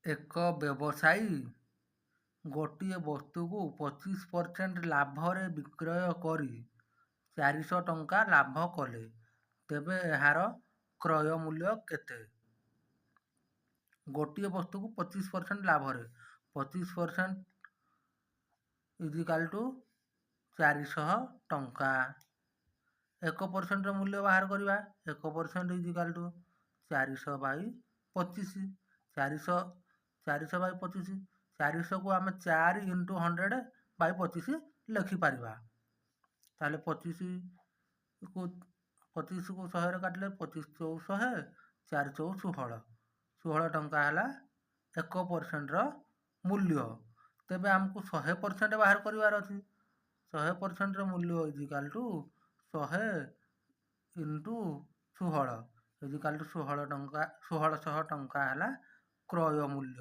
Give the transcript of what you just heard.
ଏକ ବ୍ୟବସାୟୀ ଗୋଟିଏ ବସ୍ତୁକୁ 25% ଲାଭରେ ବିକ୍ରୟ କରି 400 ଟଙ୍କା ଲାଭ କଲେ, ତେବେ ଏହାର କ୍ରୟ ମୂଲ୍ୟ କେତେ? ଗୋଟିଏ ବସ୍ତୁକୁ 25% ଲାଭରେ, 25% ଇଜିକାଲ୍ ଟୁ 400 ଟଙ୍କା। 1% ମୂଲ୍ୟ ବାହାର କରିବା। 1% ଇଜିକାଲ୍ ଟୁ 400 ବାଇ 25। 400 ବାଇ 25। 400କୁ ଆମେ 4 ଇଣ୍ଟୁ 100 ବାଇ 25 ଲେଖିପାରିବା। ତାହେଲେ 25କୁ 100ରେ କାଟିଲେ 25 ଚଉକୁ 100, 4 ଚଉକୁ 16। 16 ଟଙ୍କା ହେଲା 1%ର ମୂଲ୍ୟ। ତେବେ ଆମକୁ 100% ବାହାର କରିବାର ଅଛି। 100%ର ମୂଲ୍ୟ ଇଜିକାଲ୍ ଟୁ 100 ଇଣ୍ଟୁ 16 ଇଜିକାଲ୍ ଟୁ 1600 ଟଙ୍କା ହେଲା କ୍ରୟ ମୂଲ୍ୟ।